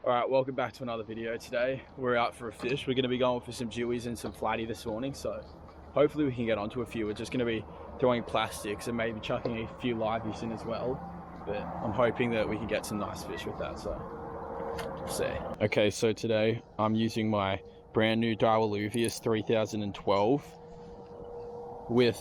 Alright, welcome back to another video. Today we're out for a fish. We're going to be going for some Jewies and some flatty this morning, so hopefully we can get onto a few. We're just going to be throwing plastics and maybe chucking a few livies in as well, but I'm hoping that we can get some nice fish with that, so we'll see. Okay, so today I'm using my brand new Livies 3012 with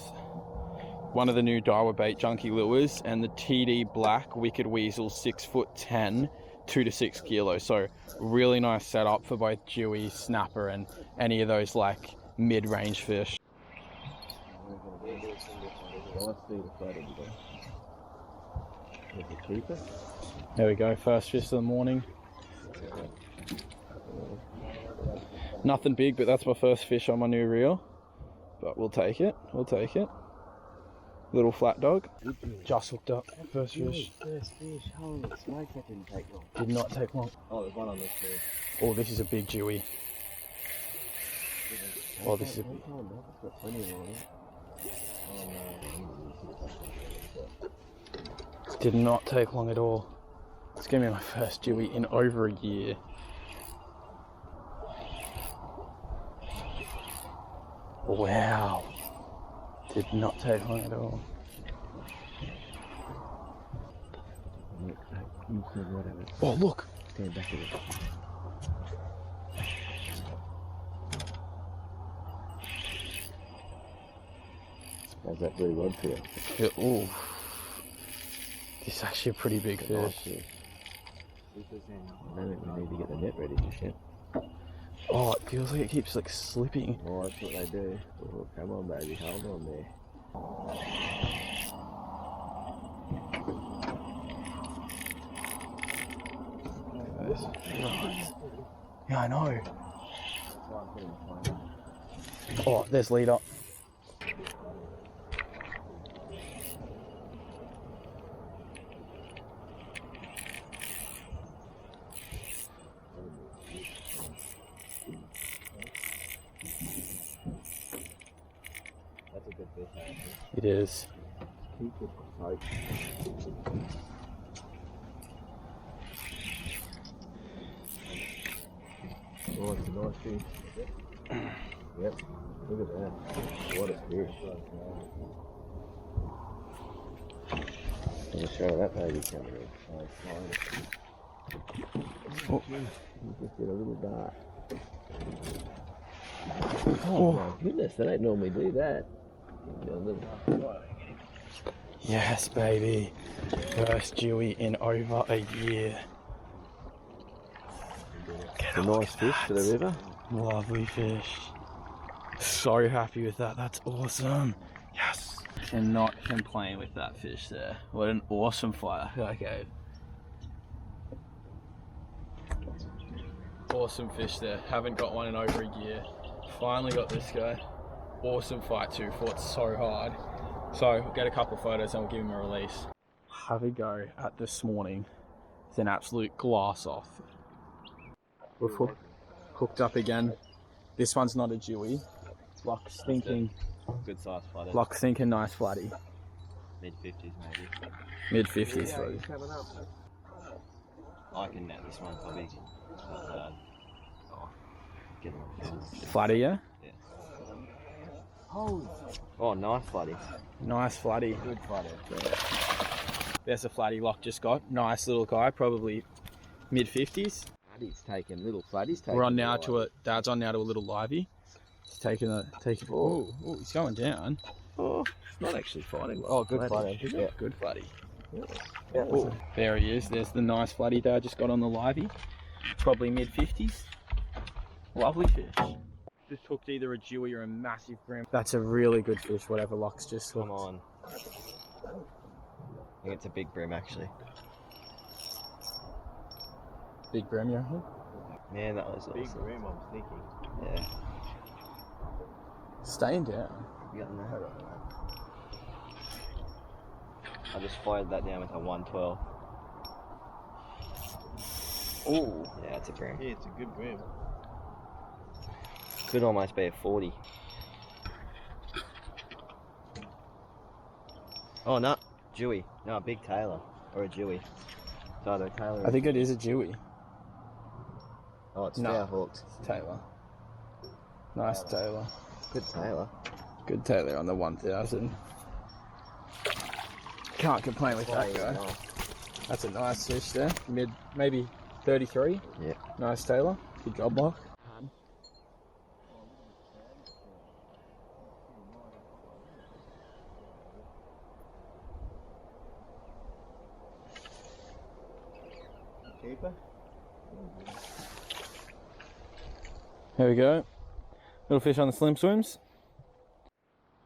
one of the new Daiwa bait junkie lures and the TD Black Wicked Weasel 6'10", 2 to 6 kilos. So really nice setup for both Jewie, snapper, and any of those like mid-range fish. There we go, first fish of the morning. Nothing big, but that's my first fish on my new reel. But we'll take it, Little flat dog. Just hooked up. First fish. First fish. Holy smoke, that didn't take long. Did not take long. Oh, there's one on this fish. Oh, this is a big Jewie. Oh, this is a big. Did not take long at all. It's gonna be my first Jewie in over a year. Wow. Did not take long at all. Oh, look! Stand back a bit. How's that blue rod feel? Oh, this is actually a pretty big fish. Nice fish. I don't think we need to get the net ready just yet. Oh, it feels like it keeps like slipping. Oh, that's what they do. Oh, come on, baby, hold on there. Yeah, I know. Oh, there's leader. That's a good fish, actually. It is. Keep it tight. Oh, it's a nice fish. Yep, look at that. What a fish. I'll show that baby coming in. Oh, you just get a little dart. Oh my goodness, they don't normally do that. Yes, baby. First Jewie in over a year. It's a nice fish for the river. Lovely fish. So happy with that. That's awesome. Yes. Cannot complain with that fish there. What an awesome fight I gave. Awesome fish there. Haven't got one in over a year. Finally got this guy. Awesome fight too. Fought so hard. So we'll get a couple of photos and we'll give him a release. Have a go at this morning. It's an absolute glass off. We've hooked up again. This one's not a Jewie. Lock's thinking. Good size flathead. Lock's thinking nice flatty. Mid-50s maybe. Mid-50s for I can net this one probably. Get him on. flatty, yeah? Yeah. Oh, nice flatty. Nice flatty. Good flatty. There's a flatty Lock just got. Nice little guy, probably mid-50s. Flatty's taking, little flatty's taking. We're on now to a, Dad's on now to a little livey. He's taking oh, he's going down. Oh, it's not actually fighting well. Oh, good flatty. Yeah, good flatty. Yeah. Oh, there he is. There's the nice flatty Dad just got on the livey. Probably mid-50s. Lovely fish. Just hooked either a Jewie or a massive brim. That's a really good fish, whatever Lock's just hooked. Come on. I think it's a big brim actually. Big brim, you reckon? Man, that was awesome. Big brim, I'm thinking. Yeah. Staying down. You got that? I just fired that down with a 112. Oh. Yeah, it's a brim. Yeah, it's a good brim. Could almost be a 40. Oh no, Jewie. No, a big Taylor or a Jewie. It's either a Taylor. I think it is a Jewie. Oh, it's No. now hooked. Taylor. Nice Taylor. Good Taylor. Good Taylor on the 1000. Can't complain with that guy. Oh, That's a nice fish there. Maybe 33. yeah. Nice Taylor. Good job, Mark. Keeper. Here we go. Little fish on the slim swims.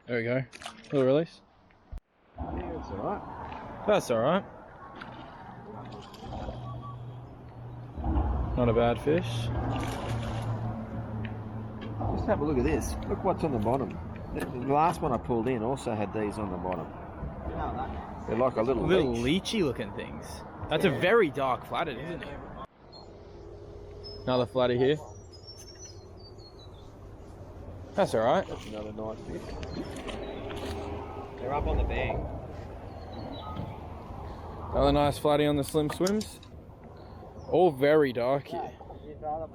There we go. Little release. Yeah, it's alright. That's alright. Not a bad fish. Just have a look at this. Look what's on the bottom. The last one I pulled in also had these on the bottom. They're like a little leech. Leechy looking things. That's a very dark flathead, isn't it? Another flathead here. That's alright. That's another nice fish. They're up on the bank. Another nice flathead on the slim swims. All very dark here.